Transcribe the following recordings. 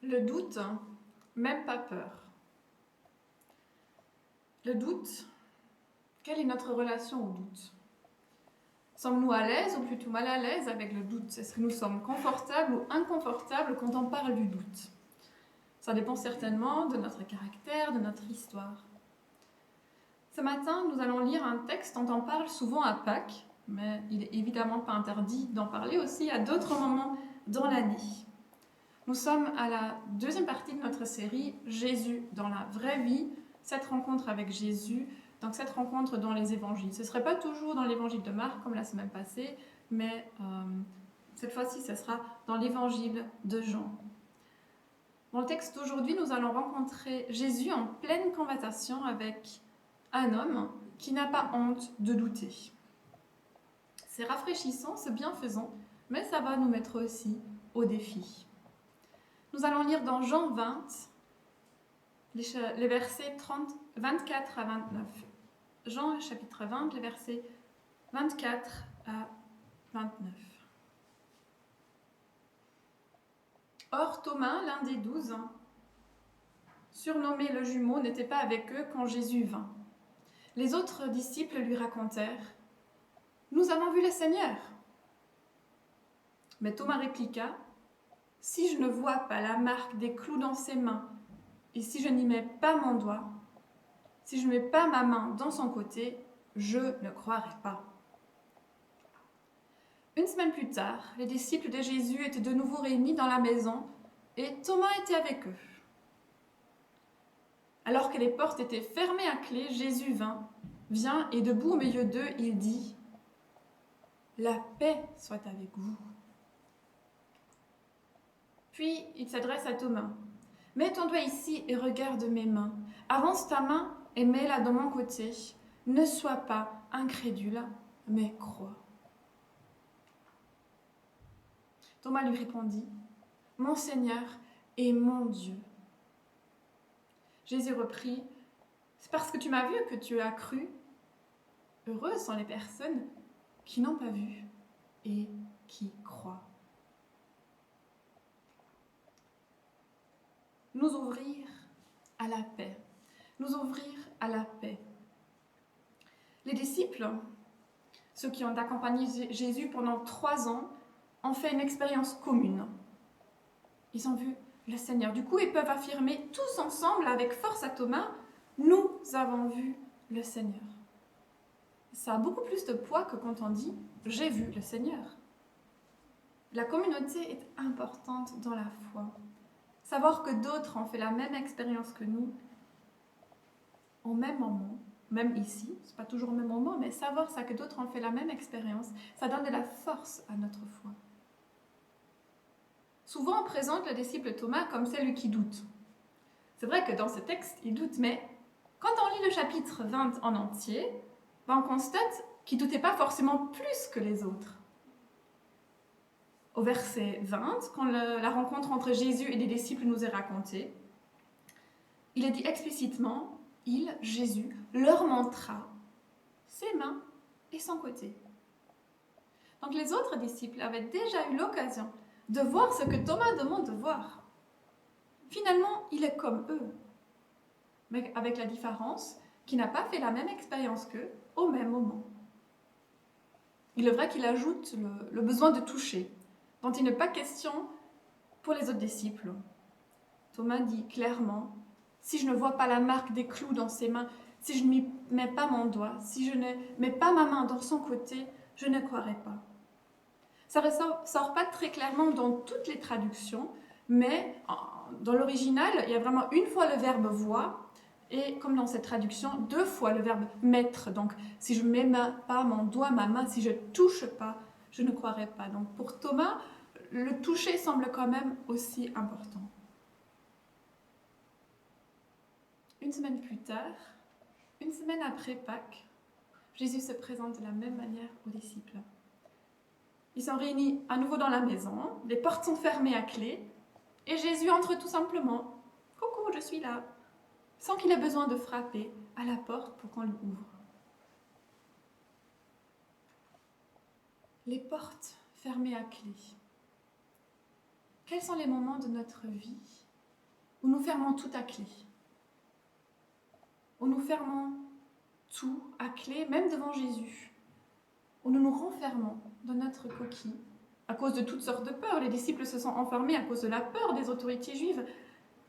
Le doute, même pas peur. Le doute, quelle est notre relation au doute? Sommes-nous à l'aise ou plutôt mal à l'aise avec le doute? Est-ce que nous sommes confortables ou inconfortables quand on parle du doute? Ça dépend certainement de notre caractère, de notre histoire. Ce matin, nous allons lire un texte dont on parle souvent à Pâques, mais il n'est évidemment pas interdit d'en parler aussi à d'autres moments dans l'année. Nous sommes à la deuxième partie de notre série « Jésus dans la vraie vie », cette rencontre avec Jésus, donc cette rencontre dans les évangiles. Ce ne serait pas toujours dans l'évangile de Marc comme la semaine passée, mais cette fois-ci, ce sera dans l'évangile de Jean. Dans le texte d'aujourd'hui, nous allons rencontrer Jésus en pleine conversation avec un homme qui n'a pas honte de douter. C'est rafraîchissant, c'est bienfaisant, mais ça va nous mettre aussi au défi. Nous allons lire dans Jean 20, les versets 24 à 29. Jean chapitre 20, les versets 24 à 29. Or Thomas, l'un des 12, surnommé le jumeau, n'était pas avec eux quand Jésus vint. Les autres disciples lui racontèrent « Nous avons vu le Seigneur !» Mais Thomas répliqua « Si je ne vois pas la marque des clous dans ses mains, et si je n'y mets pas mon doigt, si je ne mets pas ma main dans son côté, je ne croirai pas. » Une semaine plus tard, les disciples de Jésus étaient de nouveau réunis dans la maison et Thomas était avec eux. Alors que les portes étaient fermées à clé, Jésus vient et debout au milieu d'eux, il dit « La paix soit avec vous. » Puis il s'adresse à Thomas. « Mets ton doigt ici et regarde mes mains. Avance ta main et mets-la dans mon côté. Ne sois pas incrédule, mais crois. » Thomas lui répondit « Mon Seigneur et mon Dieu. » Jésus reprit « C'est parce que tu m'as vu que tu as cru. Heureuses sont les personnes qui n'ont pas vu et qui croient. » Nous ouvrir à la paix. Nous ouvrir à la paix. Les disciples, ceux qui ont accompagné Jésus pendant 3 ans, ont fait une expérience commune. Ils ont vu le Seigneur. Du coup, ils peuvent affirmer tous ensemble, avec force à Thomas, « Nous avons vu le Seigneur. » Ça a beaucoup plus de poids que quand on dit « J'ai vu le Seigneur. » La communauté est importante dans la foi. Savoir que d'autres ont fait la même expérience que nous, au même moment, même ici, c'est pas toujours au même moment, mais savoir ça, que d'autres ont fait la même expérience, ça donne de la force à notre foi. Souvent, on présente le disciple Thomas comme celui qui doute. C'est vrai que dans ce texte, il doute, mais quand on lit le chapitre 20 en entier, on constate qu'il ne doutait pas forcément plus que les autres. Au verset 20, quand la rencontre entre Jésus et les disciples nous est racontée, il est dit explicitement, Jésus, leur montra ses mains et son côté. Donc les autres disciples avaient déjà eu l'occasion de voir ce que Thomas demande de voir. Finalement, il est comme eux, mais avec la différence qu'il n'a pas fait la même expérience qu'eux au même moment. Il est vrai qu'il ajoute le besoin de toucher, dont il n'est pas question pour les autres disciples. Thomas dit clairement, si je ne vois pas la marque des clous dans ses mains, si je ne m'y mets pas mon doigt, si je ne mets pas ma main dans son côté, je ne croirai pas. Ça ne ressort pas très clairement dans toutes les traductions, mais dans l'original, il y a vraiment une fois le verbe « voir », et comme dans cette traduction, 2 fois le verbe « mettre ». Donc, si je ne mets pas mon doigt, ma main, si je ne touche pas, je ne croirai pas. Donc, pour Thomas, le toucher semble quand même aussi important. Une semaine plus tard, une semaine après Pâques, Jésus se présente de la même manière aux disciples. Ils sont réunis à nouveau dans la maison, les portes sont fermées à clé, et Jésus entre tout simplement. « Coucou, je suis là !» sans qu'il ait besoin de frapper à la porte pour qu'on lui ouvre. Les portes fermées à clé. Quels sont les moments de notre vie où nous fermons tout à clé. Où nous fermons tout à clé, même devant Jésus. Où nous nous renfermons dans notre coquille, à cause de toutes sortes de peurs. Les disciples se sont enfermés à cause de la peur des autorités juives.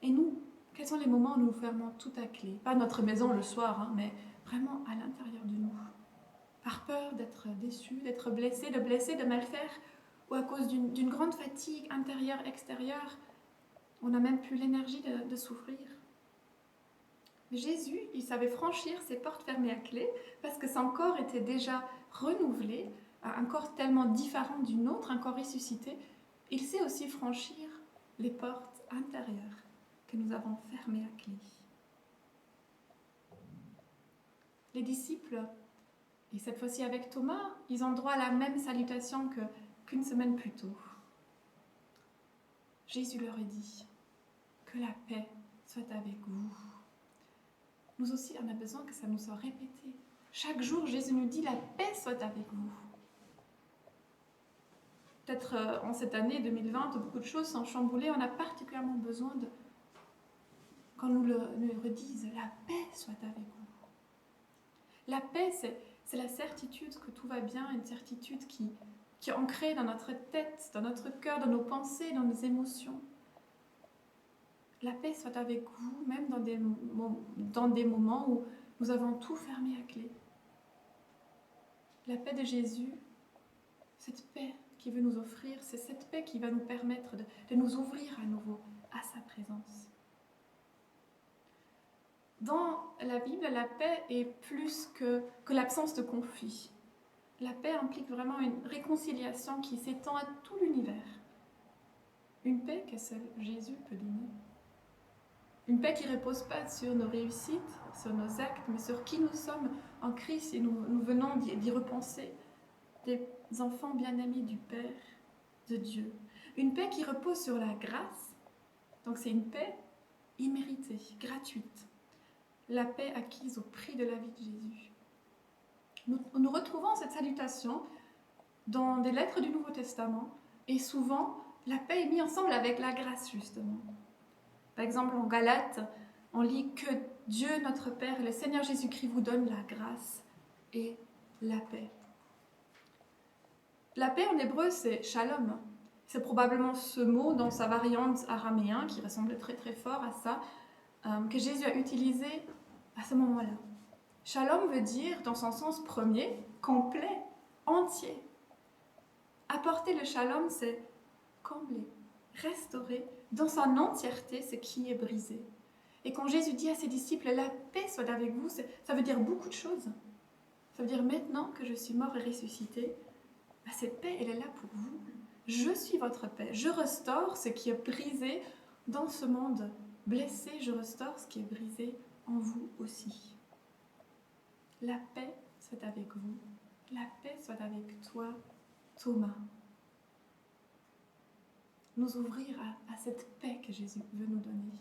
Et nous, quels sont les moments où nous fermons tout à clé? Pas notre maison le soir, mais vraiment à l'intérieur de nous. Par peur d'être déçus, d'être blessés, de mal faire, ou à cause d'une grande fatigue intérieure, extérieure, on n'a même plus l'énergie de souffrir. Mais Jésus, il savait franchir ces portes fermées à clé parce que son corps était déjà renouvelé, un corps tellement différent du nôtre, un corps ressuscité. Il sait aussi franchir les portes intérieures que nous avons fermées à clé. Les disciples, et cette fois-ci avec Thomas, ils ont droit à la même salutation qu'une semaine plus tôt. Jésus leur a dit « Que la paix soit avec vous ». Nous aussi, on a besoin que ça nous soit répété. Chaque jour, Jésus nous dit « La paix soit avec vous ». Peut-être en cette année 2020, beaucoup de choses sont chamboulées. On a particulièrement besoin qu'on nous le redise « La paix soit avec vous ». La paix, c'est la certitude que tout va bien, une certitude qui est ancrée dans notre tête, dans notre cœur, dans nos pensées, dans nos émotions. La paix soit avec vous, même dans des moments où nous avons tout fermé à clé. La paix de Jésus, cette paix qu'il veut nous offrir, c'est cette paix qui va nous permettre de nous ouvrir à nouveau à sa présence. Dans la Bible, la paix est plus que l'absence de conflit. La paix implique vraiment une réconciliation qui s'étend à tout l'univers. Une paix que seul Jésus peut donner. Une paix qui ne repose pas sur nos réussites, sur nos actes, mais sur qui nous sommes en Christ et nous venons d'y repenser. Des enfants bien-aimés du Père, de Dieu. Une paix qui repose sur la grâce. Donc c'est une paix imméritée, gratuite. La paix acquise au prix de la vie de Jésus. Nous retrouvons cette salutation dans des lettres du Nouveau Testament et souvent la paix est mise ensemble avec la grâce justement. Par exemple en Galates, on lit que Dieu notre Père, le Seigneur Jésus-Christ vous donne la grâce et la paix. La paix en hébreu c'est shalom. C'est probablement ce mot dans sa variante araméen qui ressemble très très fort à ça que Jésus a utilisé à ce moment-là. Shalom veut dire, dans son sens premier, complet, entier. Apporter le shalom, c'est combler, restaurer dans son entièreté ce qui est brisé. Et quand Jésus dit à ses disciples, la paix soit avec vous, ça veut dire beaucoup de choses. Ça veut dire maintenant que je suis mort et ressuscité, cette paix, elle est là pour vous. Je suis votre paix. Je restaure ce qui est brisé dans ce monde blessé. Je restaure ce qui est brisé en vous aussi. La paix soit avec vous. La paix soit avec toi, Thomas. Nous ouvrir à cette paix que Jésus veut nous donner.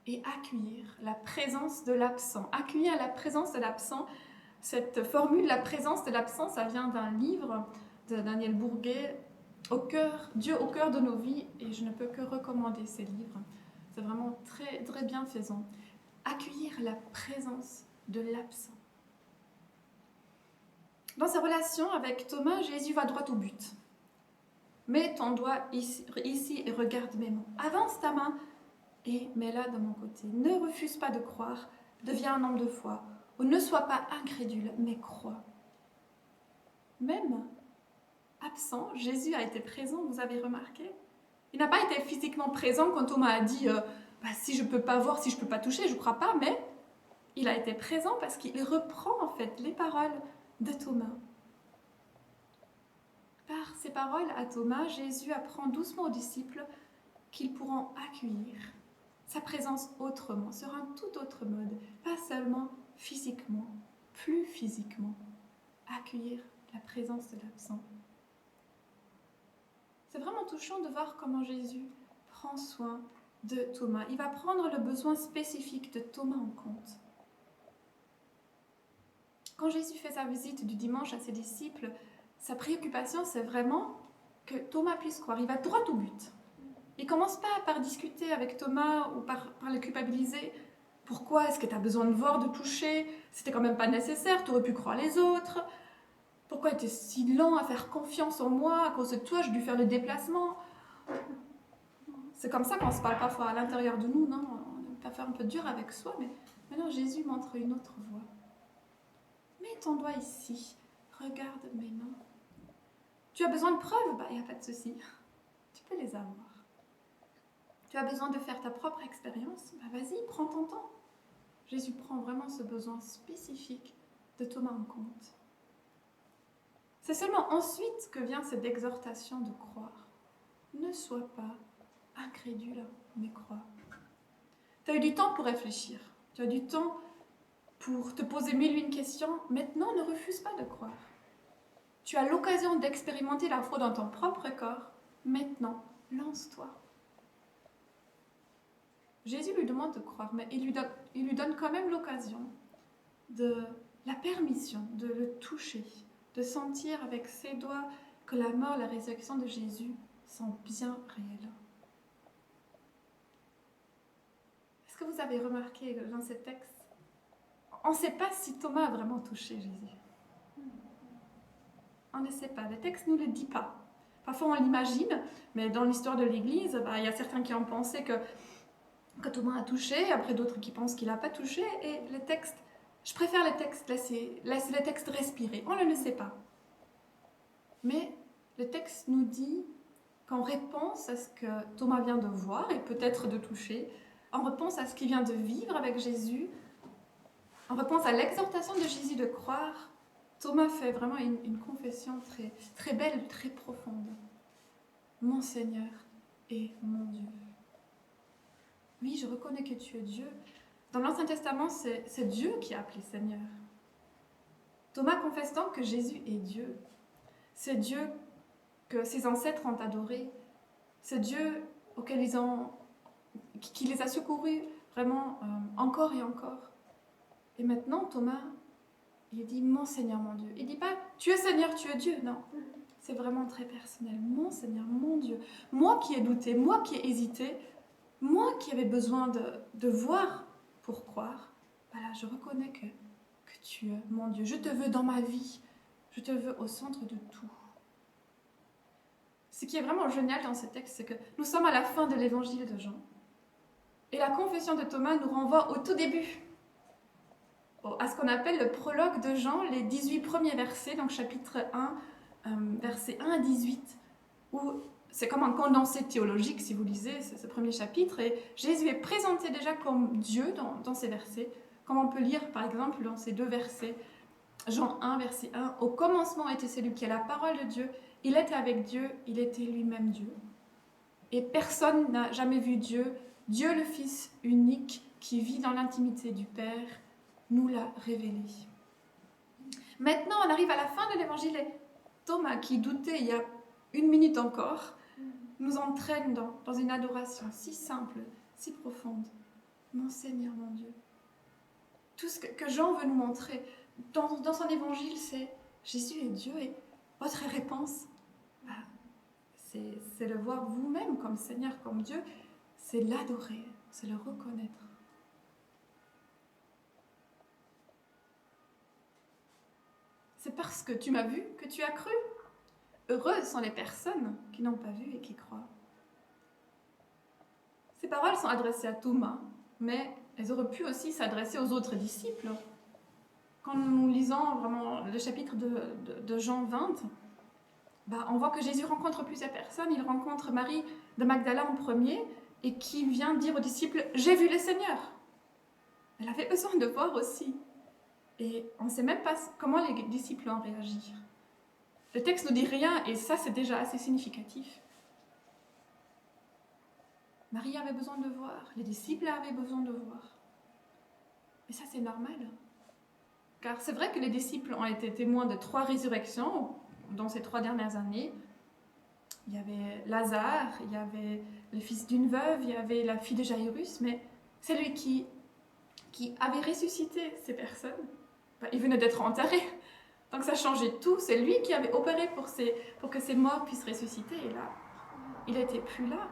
Et accueillir la présence de l'absent. Accueillir la présence de l'absent. Cette formule, la présence de l'absent, ça vient d'un livre de Daniel Bourguet, Dieu au cœur de nos vies, et je ne peux que recommander ces livres. C'est vraiment très, très bien faisant. Accueillir la présence de l'absent. Dans sa relation avec Thomas, Jésus va droit au but. Mets ton doigt ici et regarde mes mains. Avance ta main et mets-la de mon côté. Ne refuse pas de croire, deviens un homme de foi. Ou ne sois pas incrédule, mais crois. Même absent, Jésus a été présent, vous avez remarqué? Il n'a pas été physiquement présent quand Thomas a dit si je ne peux pas voir, si je ne peux pas toucher, je ne crois pas, mais il a été présent parce qu'il reprend en fait les paroles de Thomas. Par ces paroles à Thomas, Jésus apprend doucement aux disciples qu'ils pourront accueillir sa présence autrement, sur un tout autre mode, pas seulement physiquement, plus physiquement, accueillir la présence de l'absent. C'est vraiment touchant de voir comment Jésus prend soin de Thomas. Il va prendre le besoin spécifique de Thomas en compte. Quand Jésus fait sa visite du dimanche à ses disciples, sa préoccupation, c'est vraiment que Thomas puisse croire. Il va droit au but. Il commence pas par discuter avec Thomas ou par le culpabiliser. Pourquoi est-ce que tu as besoin de voir, de toucher? C'était quand même pas nécessaire, tu aurais pu croire les autres. Pourquoi tu es si lent à faire confiance en moi? À cause de toi, j'ai dû faire le déplacement. C'est comme ça qu'on se parle parfois à l'intérieur de nous, non? On aime pas faire un peu dur avec soi, mais maintenant Jésus montre une autre voie. Mets ton doigt ici, regarde mes mains. Tu as besoin de preuves? Il n'y a pas de souci. Tu peux les avoir. Tu as besoin de faire ta propre expérience? Vas-y, prends ton temps. Jésus prend vraiment ce besoin spécifique de Thomas en compte. C'est seulement ensuite que vient cette exhortation de croire. Ne sois pas incrédule, mais crois. Tu as eu du temps pour réfléchir. Tu as du temps pour te poser mille et une questions. Maintenant, ne refuse pas de croire. Tu as l'occasion d'expérimenter la foi dans ton propre corps. Maintenant, lance-toi. Jésus lui demande de croire, mais il lui donne quand même l'occasion, la permission de le toucher, de sentir avec ses doigts que la mort, la résurrection de Jésus sont bien réelles. Est-ce que vous avez remarqué dans ce texte, on ne sait pas si Thomas a vraiment touché Jésus. On ne sait pas, le texte ne nous le dit pas. Parfois on l'imagine, mais dans l'histoire de l'Église, il y a certains qui ont pensé que Thomas a touché, après d'autres qui pensent qu'il n'a pas touché, et le texte, je préfère le texte laisser le texte respirer, on ne le sait pas. Mais le texte nous dit qu'en réponse à ce que Thomas vient de voir, et peut-être de toucher, en réponse à ce qu'il vient de vivre avec Jésus, en réponse à l'exhortation de Jésus de croire, Thomas fait vraiment une confession très, très belle, très profonde. Mon Seigneur et mon Dieu. Oui, je reconnais que tu es Dieu. Dans l'Ancien Testament, c'est Dieu qui est appelé Seigneur. Thomas confesse donc que Jésus est Dieu. C'est Dieu que ses ancêtres ont adoré. C'est Dieu qui les a secourus vraiment encore et encore. Et maintenant, Thomas, il dit « Mon Seigneur, mon Dieu ». Il ne dit pas « Tu es Seigneur, tu es Dieu ». Non, c'est vraiment très personnel. « Mon Seigneur, mon Dieu ». Moi qui ai douté, moi qui ai hésité, moi qui avais besoin de voir pour croire, voilà, je reconnais que tu es mon Dieu. Je te veux dans ma vie. Je te veux au centre de tout. Ce qui est vraiment génial dans ce texte, c'est que nous sommes à la fin de l'évangile de Jean. Et la confession de Thomas nous renvoie au tout début, à ce qu'on appelle le prologue de Jean, les 18 premiers versets, donc chapitre 1, versets 1 à 18, où c'est comme un condensé théologique, si vous lisez ce premier chapitre, et Jésus est présenté déjà comme Dieu dans ces versets, comme on peut lire par exemple dans ces deux versets, Jean 1, verset 1, « Au commencement était celui qui est la parole de Dieu, il était avec Dieu, il était lui-même Dieu. Et personne n'a jamais vu Dieu, Dieu le Fils unique qui vit dans l'intimité du Père, nous l'a révélé. » Maintenant, on arrive à la fin de l'évangile et Thomas, qui doutait il y a une minute encore, nous entraîne dans une adoration si simple, si profonde. Mon Seigneur, mon Dieu. Tout ce que Jean veut nous montrer dans son évangile, c'est Jésus est Dieu et votre réponse, c'est le voir vous-même comme Seigneur, comme Dieu, c'est l'adorer, c'est le reconnaître. C'est parce que tu m'as vu que tu as cru. Heureuses sont les personnes qui n'ont pas vu et qui croient. Ces paroles sont adressées à Thomas, mais elles auraient pu aussi s'adresser aux autres disciples. Quand nous lisons vraiment le chapitre de Jean 20, on voit que Jésus rencontre plusieurs personnes. Il rencontre Marie de Magdala en premier et qui vient dire aux disciples « J'ai vu le Seigneur ». Elle avait besoin de voir aussi. Et on ne sait même pas comment les disciples ont réagi. Le texte ne dit rien et ça c'est déjà assez significatif. Marie avait besoin de voir, les disciples avaient besoin de voir. Et ça c'est normal. Car c'est vrai que les disciples ont été témoins de 3 résurrections dans ces 3 dernières années. Il y avait Lazare, il y avait le fils d'une veuve, il y avait la fille de Jairus, mais c'est lui qui avait ressuscité ces personnes. Il venait d'être enterré, donc ça changeait tout. C'est lui qui avait opéré pour que ces morts puissent ressusciter, et là, il n'était plus là.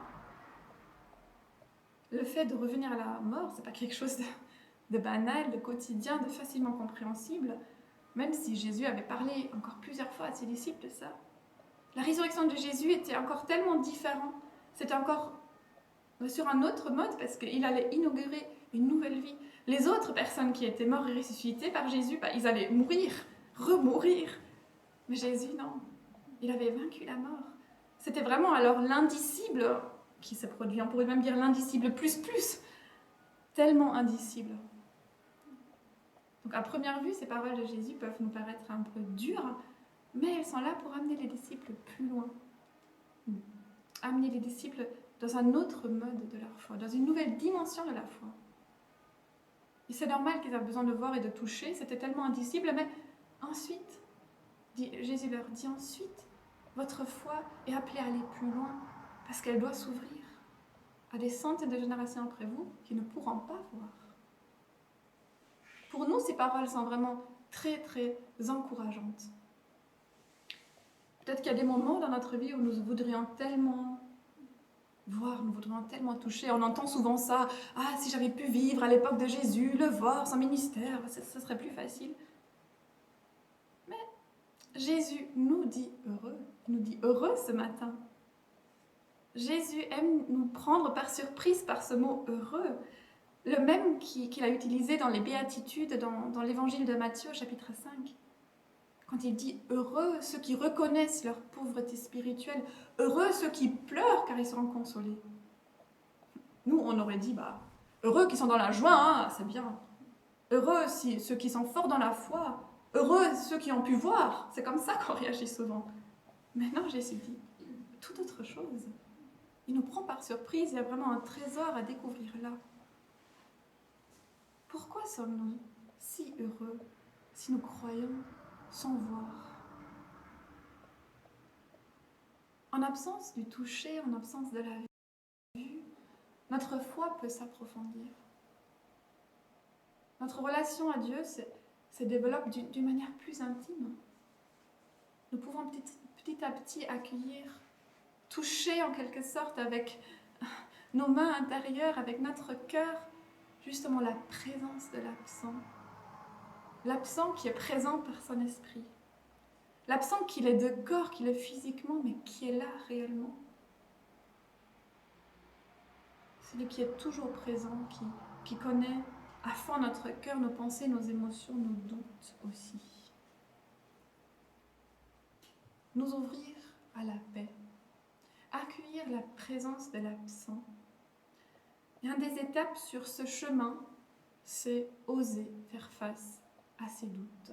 le fait de revenir à la mort, c'est pas quelque chose de banal, de quotidien, de facilement compréhensible, même si Jésus avait parlé encore plusieurs fois à ses disciples de ça. La résurrection de Jésus était encore tellement différente. C'était encore sur un autre mode parce qu'il allait inaugurer une nouvelle vie. Les autres personnes qui étaient mortes et ressuscitées par Jésus, ils allaient mourir, remourir. Mais Jésus, non. Il avait vaincu la mort. C'était vraiment alors l'indicible qui s'est produit. On pourrait même dire l'indicible plus. Tellement indicible. Donc à première vue, ces paroles de Jésus peuvent nous paraître un peu dures, mais elles sont là pour amener les disciples plus loin. Amener les disciples dans un autre mode de leur foi, dans une nouvelle dimension de la foi. Et c'est normal qu'ils aient besoin de voir et de toucher, c'était tellement indicible, mais ensuite, Jésus leur dit ensuite, votre foi est appelée à aller plus loin, parce qu'elle doit s'ouvrir à des centaines de générations après vous qui ne pourront pas voir. Pour nous, ces paroles sont vraiment très, très encourageantes. Peut-être qu'il y a des moments dans notre vie où nous voudrions tellement voir, nous voudrions tellement toucher. On entend souvent ça. « Ah, si j'avais pu vivre à l'époque de Jésus, le voir, son ministère, ça serait plus facile. » Mais Jésus nous dit heureux. Il nous dit heureux ce matin. Jésus aime nous prendre par surprise par ce mot heureux. Le même qu'il a utilisé dans les béatitudes, dans l'évangile de Matthieu, chapitre 5. Quand il dit « Heureux ceux qui reconnaissent leur pauvreté spirituelle, heureux ceux qui pleurent car ils seront consolés. » Nous, on aurait dit « Heureux qui sont dans la joie, hein, c'est bien. Heureux ceux qui sont forts dans la foi. Heureux ceux qui ont pu voir. » C'est comme ça qu'on réagit souvent. Mais non, Jésus dit tout autre chose. Il nous prend par surprise, il y a vraiment un trésor à découvrir là. Pourquoi sommes-nous si heureux si nous croyons sans voir? En absence du toucher, en absence de la vue, notre foi peut s'approfondir. Notre relation à Dieu se développe d'une manière plus intime. Nous pouvons petit à petit accueillir, toucher en quelque sorte avec nos mains intérieures, avec notre cœur, justement la présence de l'absent. L'absent qui est présent par son esprit. L'absent qu'il est de corps, qu'il est physiquement, mais qui est là réellement. Celui qui est toujours présent, qui connaît à fond notre cœur, nos pensées, nos émotions, nos doutes aussi. Nous ouvrir à la paix. Accueillir la présence de l'absent. Et une des étapes sur ce chemin, c'est oser faire face à ses doutes.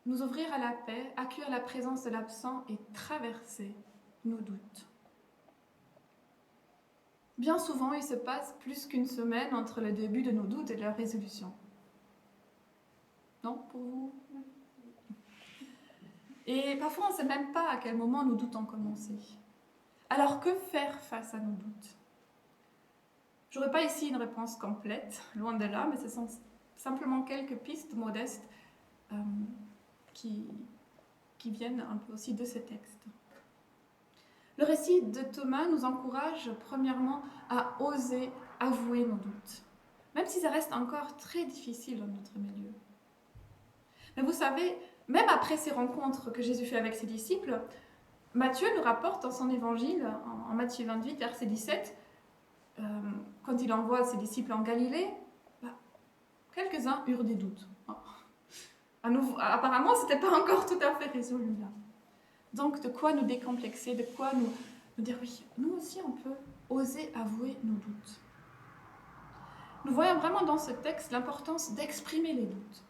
Nous ouvrir à la paix, accueillir la présence de l'absent et traverser nos doutes. Bien souvent, il se passe plus qu'une semaine entre le début de nos doutes et leur résolution. Non, pour vous? Et parfois, on ne sait même pas à quel moment nos doutes ont commencé. Alors, que faire face à nos doutes? Je n'aurai pas ici une réponse complète, loin de là, mais ce sont simplement quelques pistes modestes qui viennent un peu aussi de ces textes. Le récit de Thomas nous encourage premièrement à oser avouer nos doutes, même si ça reste encore très difficile dans notre milieu. Mais vous savez, même après ces rencontres que Jésus fait avec ses disciples, Matthieu nous rapporte dans son évangile, en Matthieu 28, verset 17, quand il envoie ses disciples en Galilée, quelques-uns eurent des doutes. Apparemment, ce n'était pas encore tout à fait résolu là. Donc, de quoi nous décomplexer, de quoi nous dire, oui, nous aussi, on peut oser avouer nos doutes. Nous voyons vraiment dans ce texte l'importance d'exprimer les doutes.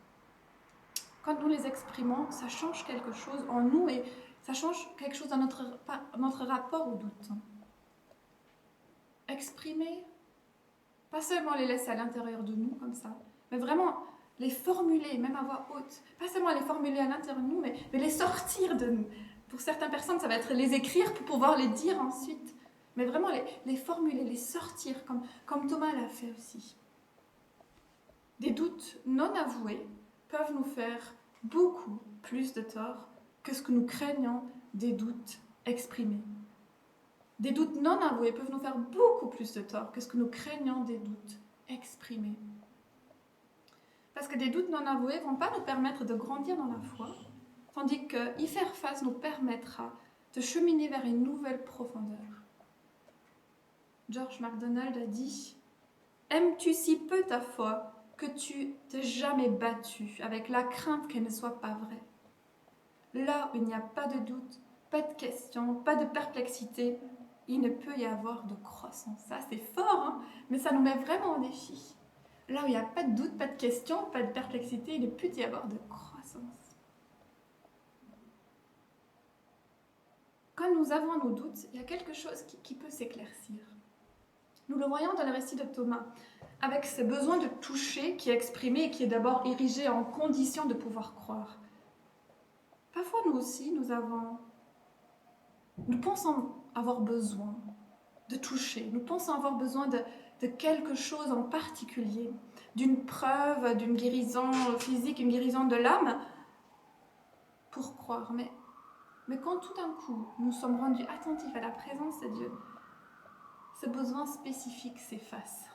Quand nous les exprimons, ça change quelque chose en nous et ça change quelque chose dans notre rapport aux doutes. Exprimer, pas seulement les laisser à l'intérieur de nous comme ça, mais vraiment les formuler, même à voix haute. Pas seulement les formuler à l'intérieur de nous, mais les sortir de nous. Pour certaines personnes, ça va être les écrire pour pouvoir les dire ensuite. Mais vraiment les formuler, les sortir, comme Thomas l'a fait aussi. Des doutes non avoués peuvent nous faire beaucoup plus de tort que ce que nous craignons des doutes exprimés. Des doutes non avoués peuvent nous faire beaucoup plus de tort que ce que nous craignons des doutes exprimés. Parce que des doutes non avoués ne vont pas nous permettre de grandir dans la foi, tandis qu'y faire face nous permettra de cheminer vers une nouvelle profondeur. George MacDonald a dit « Aimes-tu si peu ta foi que tu t'es jamais battu avec la crainte qu'elle ne soit pas vraie ?» Là où il n'y a pas de doute, pas de question, pas de perplexité, il ne peut y avoir de croissance. Ça, c'est fort, hein, mais ça nous met vraiment au défi. Là où il n'y a pas de doute, pas de question, pas de perplexité, il ne peut y avoir de croissance. Quand nous avons nos doutes, il y a quelque chose qui peut s'éclaircir. Nous le voyons dans le récit de Thomas, avec ce besoin de toucher qui est exprimé et qui est d'abord érigé en condition de pouvoir croire. Parfois, nous aussi, nous pensons avoir besoin de toucher, nous pensons avoir besoin de quelque chose en particulier, d'une preuve, d'une guérison physique, une guérison de l'âme, pour croire. Mais quand tout d'un coup, nous sommes rendus attentifs à la présence de Dieu, ce besoin spécifique s'efface.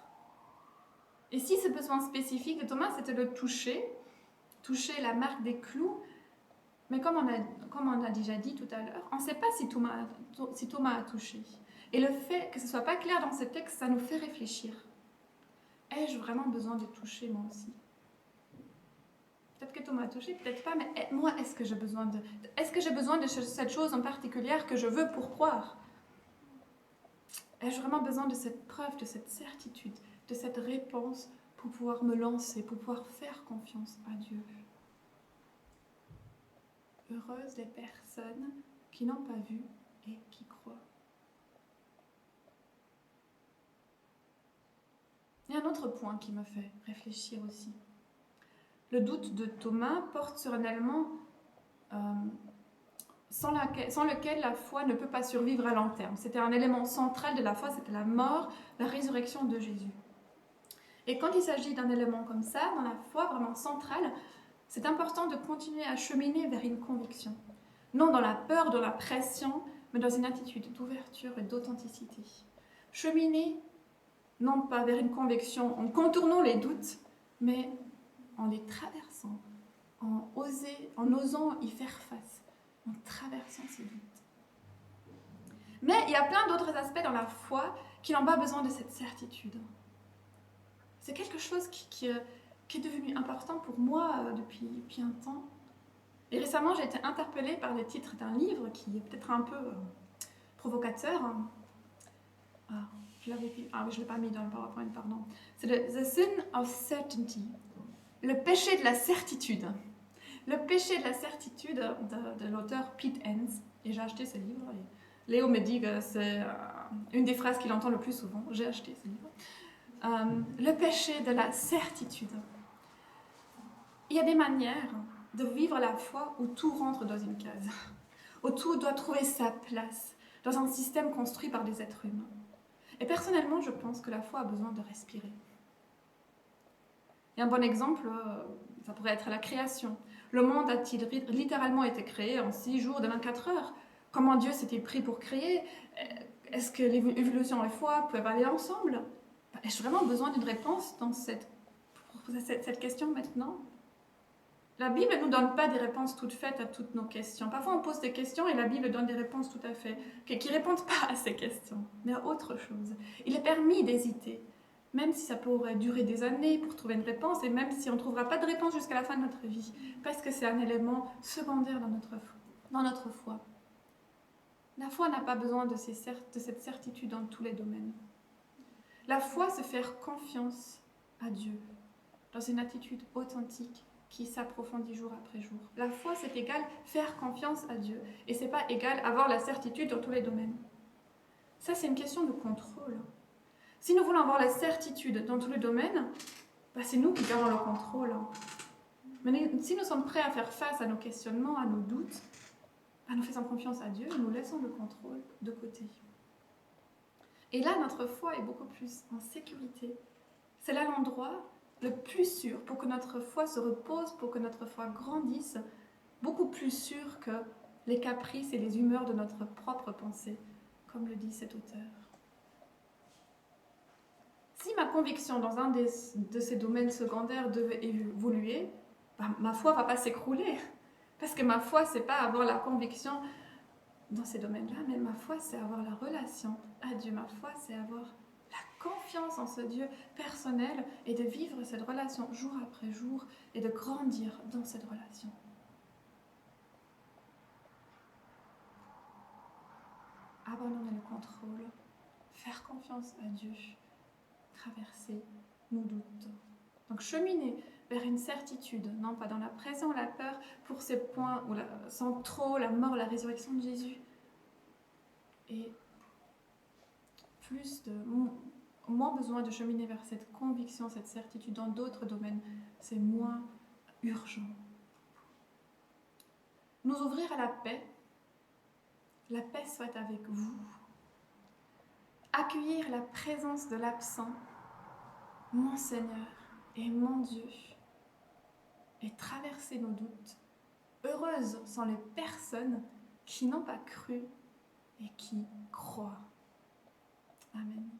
Et si ce besoin spécifique de Thomas, c'était de toucher la marque des clous, mais comme on a déjà dit tout à l'heure, on ne sait pas si Thomas a touché. Et le fait que ce ne soit pas clair dans ce texte, ça nous fait réfléchir. Ai-je vraiment besoin de toucher moi aussi? Peut-être que Thomas a touché, peut-être pas, mais moi, est-ce que j'ai besoin de cette chose en particulier que je veux pour croire? Ai-je vraiment besoin de cette preuve, de cette certitude, de cette réponse pour pouvoir me lancer, pour pouvoir faire confiance à Dieu? Heureuses les personnes qui n'ont pas vu et qui croient. Il y a un autre point qui me fait réfléchir aussi. Le doute de Thomas porte sur un élément sans lequel la foi ne peut pas survivre à long terme. C'était un élément central de la foi, c'était la mort, la résurrection de Jésus. Et quand il s'agit d'un élément comme ça, dans la foi vraiment centrale, c'est important de continuer à cheminer vers une conviction. Non dans la peur, dans la pression, mais dans une attitude d'ouverture et d'authenticité. Cheminer, non pas vers une conviction en contournant les doutes, mais en les traversant, en osant y faire face, en traversant ces doutes. Mais il y a plein d'autres aspects dans la foi qui n'ont pas besoin de cette certitude. C'est quelque chose qui est devenu important pour moi depuis un temps. Et récemment, j'ai été interpellée par le titre d'un livre qui est peut-être un peu provocateur. Je ne l'ai pas mis dans le PowerPoint, pardon. C'est The Sin of Certainty, le péché de la certitude. Le péché de la certitude de l'auteur Pete Enns. Et j'ai acheté ce livre. Et Léo me dit que c'est une des phrases qu'il entend le plus souvent. J'ai acheté ce livre. Le péché de la certitude. Il y a des manières de vivre la foi où tout rentre dans une case, où tout doit trouver sa place dans un système construit par des êtres humains. Et personnellement, je pense que la foi a besoin de respirer. Et un bon exemple, ça pourrait être la création. Le monde a-t-il littéralement été créé en 6 jours de 24 heures? Comment Dieu s'est-il pris pour créer? Est-ce que l'évolution et la foi peuvent aller ensemble? Ai-je vraiment besoin d'une réponse dans cette question maintenant? La Bible ne nous donne pas des réponses toutes faites à toutes nos questions. Parfois, on pose des questions et la Bible donne des réponses tout à fait qui ne répondent pas à ces questions, mais à autre chose. Il est permis d'hésiter, même si ça pourrait durer des années pour trouver une réponse et même si on ne trouvera pas de réponse jusqu'à la fin de notre vie, parce que c'est un élément secondaire dans notre foi. La foi n'a pas besoin de cette certitude dans tous les domaines. La foi, c'est faire confiance à Dieu dans une attitude authentique qui s'approfondit jour après jour. La foi, c'est égal faire confiance à Dieu. Et c'est pas égal avoir la certitude dans tous les domaines. Ça, c'est une question de contrôle. Si nous voulons avoir la certitude dans tous les domaines, c'est nous qui gardons le contrôle. Mais si nous sommes prêts à faire face à nos questionnements, à nos doutes, nous faisons confiance à Dieu et nous laissons le contrôle de côté. Et là, notre foi est beaucoup plus en sécurité. C'est là l'endroit le plus sûr pour que notre foi se repose, pour que notre foi grandisse, beaucoup plus sûr que les caprices et les humeurs de notre propre pensée comme le dit cet auteur. Si ma conviction dans un de ces domaines secondaires devait évoluer, ma foi ne va pas s'écrouler. Parce que ma foi, c'est pas avoir la conviction dans ces domaines-là, mais ma foi, c'est avoir la relation à Dieu. Ma foi, c'est avoir la confiance en ce Dieu personnel et de vivre cette relation jour après jour et de grandir dans cette relation. Abandonner le contrôle, faire confiance à Dieu, traverser nos doutes. Donc cheminer vers une certitude, non pas dans la pression, la peur, pour ces points où sans trop la mort, la résurrection de Jésus, et moins besoin de cheminer vers cette conviction, cette certitude dans d'autres domaines, c'est moins urgent. Nous ouvrir à la paix soit avec vous, accueillir la présence de l'absent, mon Seigneur et mon Dieu, et traverser nos doutes, heureuses sont les personnes qui n'ont pas cru et qui croient. Amen.